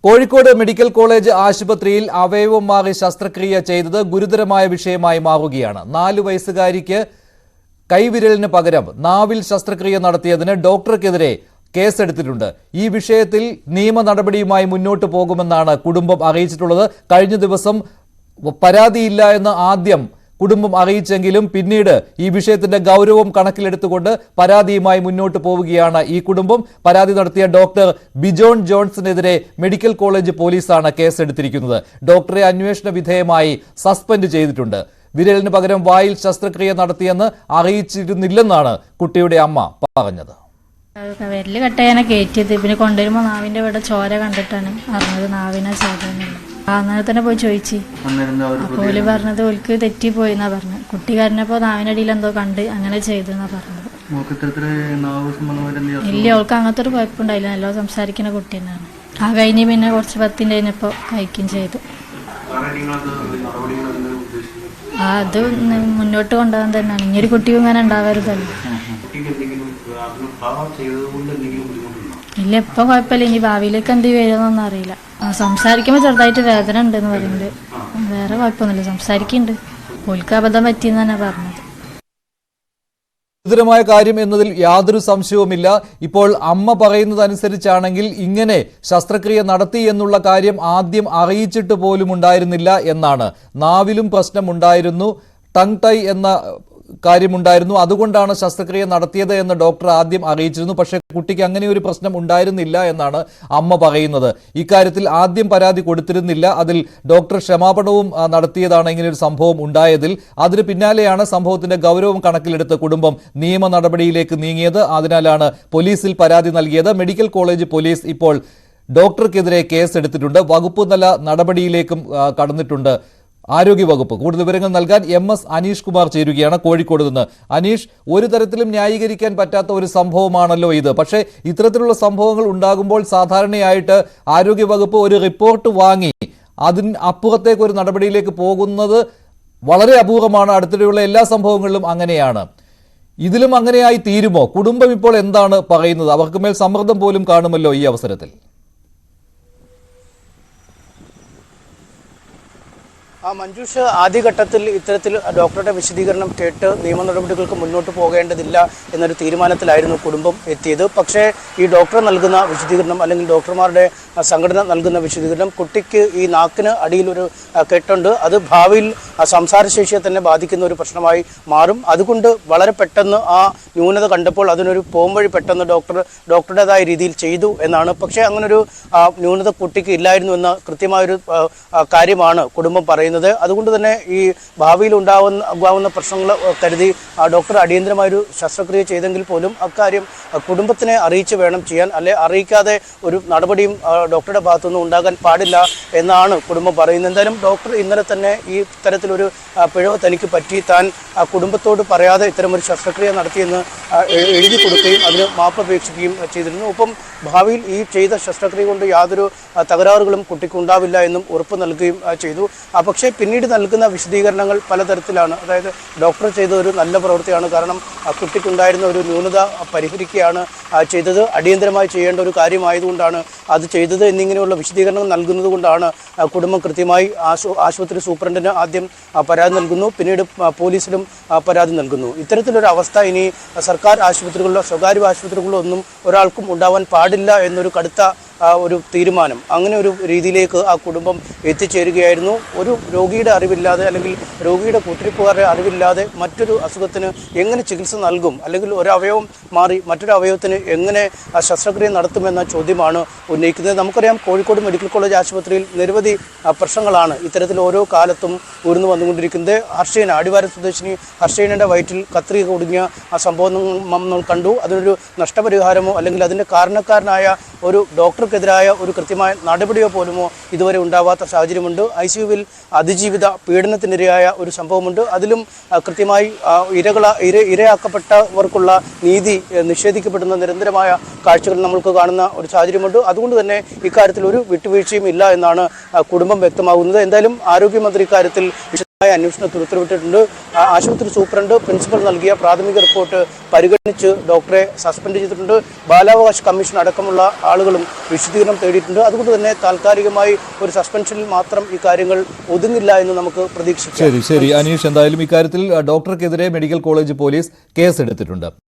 Kozhikode medical college ആശുപത്രിയിൽ അവയവം മാറി ശസ്ത്രക്രിയ ചെയ്തത് ഗുരുതരമായ വിഷയമായി മാറുകയാണ്. 4 വയസ്സുകാരിക്ക് കൈവിരലിന് പകരം നാവിൽ ശസ്ത്രക്രിയ നടത്തിയതിന് ഡോക്ടർക്കെതിരെ കേസെടുത്തിട്ടുണ്ട്. ഈ വിഷയത്തിൽ നിയമ നടപടിയുമായി മുന്നോട്ട് പോകുമെന്നാണ് കുടുംബം അറിയിച്ചിട്ടുള്ളത്. കഴിഞ്ഞ ദിവസം പരാതിയില്ല എന്ന് ആദ്യം കുടുംബം അറിയിച്ചെങ്കിലും പിന്നീട് ഈ വിഷയത്തിന്റെ ഗൗരവം കണക്കിലെടുത്തുകൊണ്ട് പരാതിയുമായി മുന്നോട്ട് പോവുകയാണ് ഈ കുടുംബം. പരാതി നടത്തിയ ഡോക്ടർ ബിജോൺ ജോൺസിനെതിരെ മെഡിക്കൽ കോളേജ് പോലീസാണ് കേസെടുത്തിരിക്കുന്നത്. ഡോക്ടറെ അന്വേഷണ വിധേയമായി സസ്പെൻഡ് ചെയ്തിട്ടുണ്ട്. വിരലിന് പകരം വായിൽ ശസ്ത്രക്രിയ നടത്തിയെന്ന് അറിയിച്ചിരുന്നില്ലെന്നാണ് കുട്ടിയുടെ അമ്മ പറഞ്ഞത്. വിരല് കട്ടയാനെ കയറ്റിയത്, പിന്നെ കൊണ്ടുവരുമ്പോൾ നാവിന്റെ ഇവിടെ ചോര കണ്ടിട്ടാണ് അറിഞ്ഞത് നാവിനെ ചോദനുള്ളത്. അന്നേരം തന്നെ പോയി ചോദിച്ചു. അപ്പോൾ പറഞ്ഞത് ഓൽക്ക് തെറ്റിപ്പോയിന്നാ പറഞ്ഞു. കുട്ടി കരഞ്ഞപ്പോ നാവിനടിയിൽ എന്തോ കണ്ട് അങ്ങനെ ചെയ്തെന്നാ പറഞ്ഞത്. ഇല്ല, ഓൾക്ക് അങ്ങനത്തെ ഒരു കുഴപ്പമുണ്ടായില്ല. നല്ലോ സംസാരിക്കുന്ന കുട്ടി തന്നെയാണ്. ആ കഴിഞ്ഞ് പിന്നെ കുറച്ച് 10 കഴിഞ്ഞപ്പോ കഴിക്കുകയും ചെയ്തു. അത് മുന്നോട്ട് കൊണ്ടുപോകാൻ തന്നെയാണ്. ഇനിയൊരു കുട്ടിക്കും ഇങ്ങനെ ഉണ്ടാവരുതല്ലോ. ഇല്ല, ഇപ്പൊ കുഴപ്പമില്ല. ഇനി ഭാവിയിലേക്ക് എന്ത് വരുന്നൊന്നും അറിയില്ല. സംസാരിക്കുമ്പോൾ ചെറുതായിട്ട് വേദന ഉണ്ടെന്ന് പറയുന്നുണ്ട്. വേറെ കുഴപ്പമൊന്നുമില്ല, സംസാരിക്കുന്നുണ്ട്. ഓൽക്ക് അബദ്ധം പറ്റിയെന്ന് തന്നെ പറഞ്ഞത്. ഗുരുതരമായ കാര്യം എന്നതിൽ യാതൊരു സംശയവുമില്ല. ഇപ്പോൾ അമ്മ പറയുന്നതനുസരിച്ചാണെങ്കിൽ ഇങ്ങനെ ശസ്ത്രക്രിയ നടത്തി എന്നുള്ള കാര്യം ആദ്യം അറിയിച്ചിട്ട് പോലും ഉണ്ടായിരുന്നില്ല എന്നാണ്. നാവിലും പ്രശ്നമുണ്ടായിരുന്നു, ടങ് ടൈ എന്ന കാര്യമുണ്ടായിരുന്നു. അതുകൊണ്ടാണ് ശസ്ത്രക്രിയ നടത്തിയത് എന്ന് ഡോക്ടർ ആദ്യം അറിയിച്ചിരുന്നു. പക്ഷേ കുട്ടിക്ക് അങ്ങനെ ഒരു പ്രശ്നം ഉണ്ടായിരുന്നില്ല എന്നാണ് അമ്മ പറയുന്നത്. ഇക്കാര്യത്തിൽ ആദ്യം പരാതി കൊടുത്തിരുന്നില്ല. അതിൽ ഡോക്ടർ ക്ഷമാപണവും നടത്തിയതാണ് ഇങ്ങനെ ഒരു സംഭവം ഉണ്ടായതിൽ. അതിന് പിന്നാലെയാണ് സംഭവത്തിന്റെ ഗൗരവം കണക്കിലെടുത്ത് കുടുംബം നിയമ നടപടിയിലേക്ക് നീങ്ങിയത്. അതിനാലാണ് പോലീസിൽ പരാതി നൽകിയത്. മെഡിക്കൽ കോളേജ് പോലീസ് ഇപ്പോൾ ഡോക്ടർക്കെതിരെ കേസെടുത്തിട്ടുണ്ട്. വകുപ്പ് തല നടപടിയിലേക്കും കടന്നിട്ടുണ്ട് ആരോഗ്യവകുപ്പ്. കൂടുതൽ വിവരങ്ങൾ നൽകാൻ MS അനീഷ് കുമാർ ചേരുകയാണ് കോഴിക്കോട് നിന്ന്. അനീഷ്, ഒരു തരത്തിലും ന്യായീകരിക്കാൻ പറ്റാത്ത ഒരു സംഭവമാണല്ലോ ഇത്. പക്ഷേ ഇത്തരത്തിലുള്ള സംഭവങ്ങൾ ഉണ്ടാകുമ്പോൾ സാധാരണയായിട്ട് ആരോഗ്യവകുപ്പ് ഒരു റിപ്പോർട്ട് വാങ്ങി അതിന് അപ്പുറത്തേക്ക് ഒരു നടപടിയിലേക്ക് പോകുന്നത് വളരെ അപൂർവമാണ്. അടുത്തിടെയുള്ള എല്ലാ സംഭവങ്ങളിലും അങ്ങനെയാണ്. ഇതിലും അങ്ങനെയായി തീരുമോ? കുടുംബം ഇപ്പോൾ എന്താണ് പറയുന്നത്? അവർക്ക് മേൽ സമ്മർദ്ദം പോലും കാണുമല്ലോ ഈ അവസരത്തിൽ. മഞ്ജുഷ്, ആദ്യഘട്ടത്തിൽ ഇത്തരത്തിൽ ഡോക്ടറുടെ വിശദീകരണം കേട്ട് നിയമ നടപടികൾക്ക് മുന്നോട്ട് പോകേണ്ടതില്ല എന്നൊരു തീരുമാനത്തിലായിരുന്നു കുടുംബം എത്തിയത്. പക്ഷേ ഈ ഡോക്ടർ നൽകുന്ന വിശദീകരണം, അല്ലെങ്കിൽ ഡോക്ടർമാരുടെ സംഘടന നൽകുന്ന വിശദീകരണം, കുട്ടിക്ക് ഈ നാക്കിന് അടിയിലൊരു കെട്ടുണ്ട്, അത് ഭാവിയിൽ സംസാരശേഷിയെ തന്നെ ബാധിക്കുന്ന ഒരു പ്രശ്നമായി മാറും. അതുകൊണ്ട് വളരെ പെട്ടെന്ന് ആ ന്യൂനത കണ്ടപ്പോൾ അതിനൊരു പോംവഴി പെട്ടെന്ന് ഡോക്ടറുടേതായ രീതിയിൽ ചെയ്തു എന്നാണ്. പക്ഷേ അങ്ങനൊരു ന്യൂനത കുട്ടിക്ക് ഇല്ലായിരുന്നു എന്ന കൃത്യമായൊരു കാര്യമാണ് കുടുംബം പറയുന്നത്. അതുകൊണ്ട് തന്നെ ഈ ഭാവിയിൽ ഉണ്ടാവുന്ന പ്രശ്നങ്ങൾ കരുതി ഡോക്ടർ അടിയന്തരമായൊരു ശസ്ത്രക്രിയ ചെയ്തെങ്കിൽ പോലും അക്കാര്യം കുടുംബത്തിനെ അറിയിച്ച് വേണം ചെയ്യാൻ. അല്ലെ അറിയിക്കാതെ ഒരു നടപടിയും ഡോക്ടറുടെ ഭാഗത്തുനിന്ന് ഉണ്ടാകാൻ പാടില്ല എന്നാണ് കുടുംബം പറയുന്നത്. എന്തായാലും ഡോക്ടർ ഇന്നലെ തന്നെ ഈ തരത്തിലൊരു പിഴവ് തനിക്ക് പറ്റി, താൻ കുടുംബത്തോട് പറയാതെ ഇത്തരമൊരു ശസ്ത്രക്രിയ നടത്തിയെന്ന് എഴുതി കൊടുക്കുകയും അതിന് മാപ്പപേക്ഷിക്കുകയും ചെയ്തിരുന്നു. ഒപ്പം ഭാവിയിൽ ഈ ചെയ്ത ശസ്ത്രക്രിയ കൊണ്ട് യാതൊരു തകരാറുകളും കുട്ടിക്ക് ഉണ്ടാവില്ല എന്നും ഉറപ്പ് നൽകുകയും ചെയ്തു. പക്ഷേ പിന്നീട് നൽകുന്ന വിശദീകരണങ്ങൾ പലതരത്തിലാണ്. അതായത് ഡോക്ടർ ചെയ്ത ഒരു നല്ല പ്രവൃത്തിയാണ്, കാരണം കുട്ടിക്കുണ്ടായിരുന്ന ഒരു ന്യൂനത പരിഹരിക്കുകയാണ് ചെയ്തത്, അടിയന്തരമായി ചെയ്യേണ്ട ഒരു കാര്യമായതുകൊണ്ടാണ് അത് ചെയ്തത് എന്നിങ്ങനെയുള്ള വിശദീകരണം നൽകുന്നത് കൊണ്ടാണ് കുടുംബം കൃത്യമായി ആശുപത്രി സൂപ്രണ്ടിന് ആദ്യം പരാതി നൽകുന്നു, പിന്നീട് പോലീസിലും പരാതി നൽകുന്നു. ഇത്തരത്തിലൊരു അവസ്ഥ ഇനി സർക്കാർ ആശുപത്രികളിലോ സ്വകാര്യ ആശുപത്രികളിലോ ഒന്നും ഒരാൾക്കും ഉണ്ടാവാൻ പാടില്ല എന്നൊരു കടുത്ത ഒരു തീരുമാനം, അങ്ങനെ ഒരു രീതിയിലേക്ക് ആ കുടുംബം എത്തിച്ചേരുകയായിരുന്നു. ഒരു രോഗിയുടെ അറിവില്ലാതെ, അല്ലെങ്കിൽ രോഗിയുടെ കൂട്ടിരിപ്പുകാരുടെ അറിവില്ലാതെ മറ്റൊരു അസുഖത്തിന് എങ്ങനെ ചികിത്സ നൽകും, അല്ലെങ്കിൽ ഒരു അവയവം മാറി മറ്റൊരു അവയവത്തിന് എങ്ങനെ ശസ്ത്രക്രിയ നടത്തുമെന്ന ചോദ്യമാണ് ഉന്നയിക്കുന്നത്. നമുക്കറിയാം, കോഴിക്കോട് മെഡിക്കൽ കോളേജ് ആശുപത്രിയിൽ നിരവധി പ്രശ്നങ്ങളാണ് ഇത്തരത്തിൽ ഓരോ കാലത്തും ഉയർന്നു വന്നുകൊണ്ടിരിക്കുന്നത്. ഹർഷീന, അടിവാരം സ്വദേശിനി ഹർഷീനയുടെ വയറ്റിൽ കത്രിക കുടുങ്ങിയ ആ സംഭവം നമ്മൾ കണ്ടു. അതിനൊരു നഷ്ടപരിഹാരമോ അല്ലെങ്കിൽ അതിൻ്റെ കാരണക്കാരനായ ഒരു ഡോക്ടർക്കെതിരായ ഒരു കൃത്യമായ നടപടിയോ പോലുമോ ഇതുവരെ ഉണ്ടാവാത്ത സാഹചര്യമുണ്ട്. ICUവിൽ അതിജീവിത പീഡനത്തിനിരയായ ഒരു സംഭവമുണ്ട്. അതിലും കൃത്യമായി ഇരയാക്കപ്പെട്ടവർക്കുള്ള നീതി നിഷേധിക്കപ്പെടുന്ന നിരന്തരമായ കാഴ്ചകൾ നമ്മൾക്ക് കാണുന്ന ഒരു സാഹചര്യമുണ്ട്. അതുകൊണ്ട് തന്നെ ഇക്കാര്യത്തിൽ ഒരു വിട്ടുവീഴ്ചയും ഇല്ല എന്നാണ് കുടുംബം വ്യക്തമാകുന്നത്. എന്തായാലും ആരോഗ്യമന്ത്രി ഇക്കാര്യത്തിൽ അന്വേഷണത്തിന് ഉത്തരവിട്ടിട്ടുണ്ട്. ആശുപത്രി സൂപ്രണ്ട് പ്രിൻസിപ്പൽ നൽകിയ പ്രാഥമിക റിപ്പോർട്ട് പരിഗണിച്ച് ഡോക്ടറെ സസ്പെൻഡ് ചെയ്തിട്ടുണ്ട്. ബാലാവകാശ കമ്മീഷൻ അടക്കമുള്ള ആളുകളും വിശദീകരണം തേടിയിട്ടുണ്ട്. അതുകൊണ്ട് തന്നെ താൽക്കാലികമായി ഒരു സസ്പെൻഷനിൽ മാത്രം ഈ കാര്യങ്ങൾ ഒതുങ്ങില്ല എന്ന് നമുക്ക് പ്രതീക്ഷിക്കാം. ശരി അനീഷ്, എന്തായാലും ഇക്കാര്യത്തിൽ ഡോക്ടർക്കെതിരെ മെഡിക്കൽ കോളേജ് പോലീസ് കേസെടുത്തിട്ടുണ്ട്.